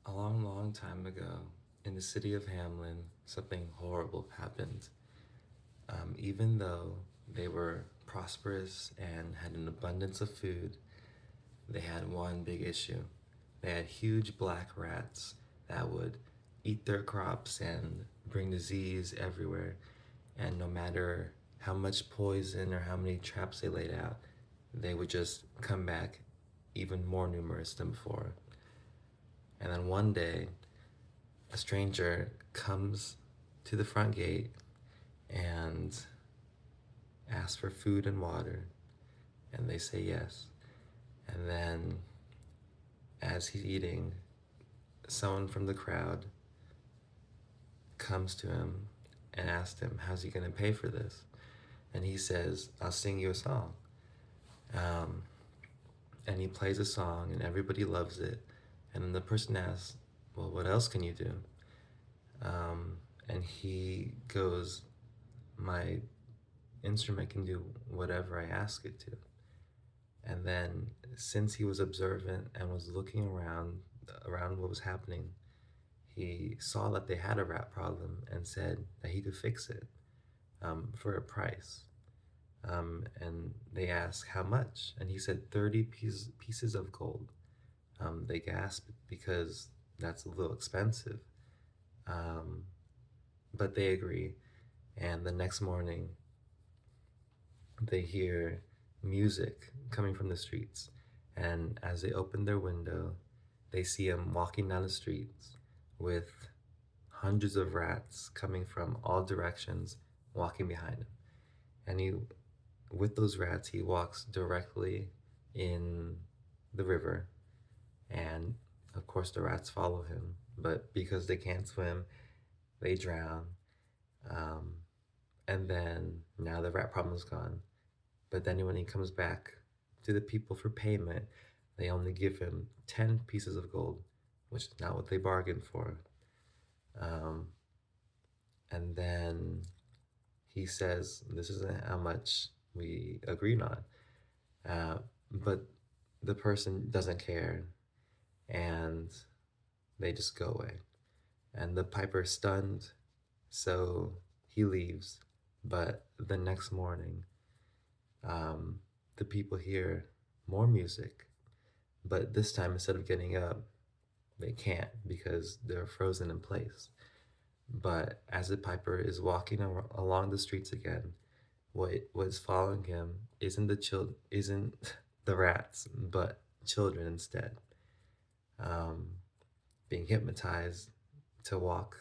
A long, long time ago, in the city of Hamlin, something horrible happened. Even though they were prosperous and had an abundance of food, they had one big issue. They had huge black rats that would eat their crops and bring disease everywhere. And no matter how much poison or how many traps they laid out, they would just come back even more numerous than before. And then one day, a stranger comes to the front gate and asks for food and water, and they say yes. And then, as he's eating, someone from the crowd comes to him and asks him, how's he gonna pay for this? And he says, I'll sing you a song. Um, and he plays a song, and everybody loves it. And then the person asks, well, what else can you do? And he goes, my instrument can do whatever I ask it to. And then, since he was observant and was looking around what was happening, he saw that they had a rat problem and said that he could fix it for a price. And they asked how much, and he said 30 pieces of gold. They gasped because that's a little expensive, but they agree. And the next morning, they hear music coming from the streets. And as they open their window, they see him walking down the streets with hundreds of rats coming from all directions, walking behind him. And with those rats, he walks directly in the river. And of course, the rats follow him, but because they can't swim, they drown. Um, and then now the rat problem is gone. But then when he comes back to the people for payment, they only give him 10 pieces of gold, which is not what they bargained for. Um, and then he says, this isn't how much we agreed on. But the person doesn't care, and they just go away. And the piper is stunned, so he leaves. But the next morning, the people hear more music, but this time instead of getting up, they can't because they're frozen in place. But as the piper is walking along the streets again, what was following him isn't the rats, but children instead, um, being hypnotized to walk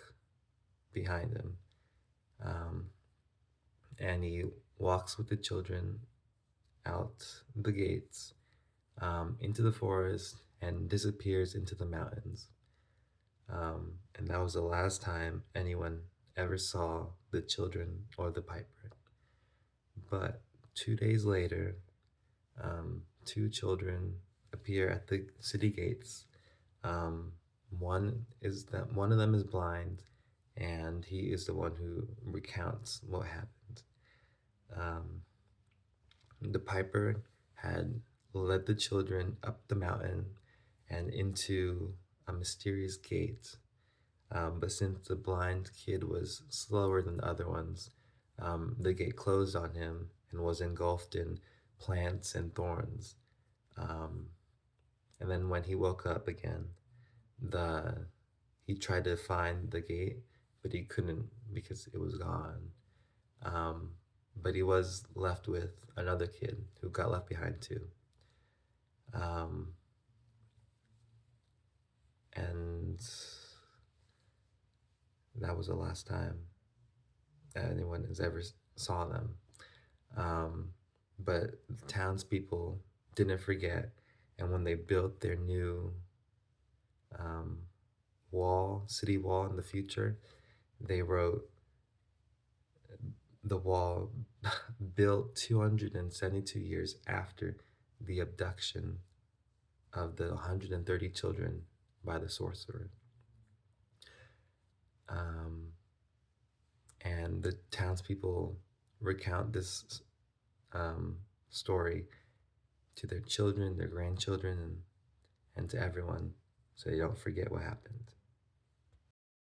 behind him. Um, and he walks with the children out the gates, into the forest, and disappears into the mountains. And that was the last time anyone ever saw the children or the piper. But 2 days later, two children appear at the city gates. One of them is blind, and he is the one who recounts what happened. Um, the piper had led the children up the mountain and into a mysterious gate. But since the blind kid was slower than the other ones, the gate closed on him and was engulfed in plants and thorns. Um, and then when he woke up again, he tried to find the gate, but he couldn't because it was gone. Um, but he was left with another kid who got left behind too. Um, and that was the last time anyone has ever saw them. But the townspeople didn't forget, and when they built their new city wall in the future, they wrote the wall built 272 years after the abduction of the 130 children by the sorcerer. And the townspeople recount this story to their children, their grandchildren, and to everyone, so they don't forget what happened.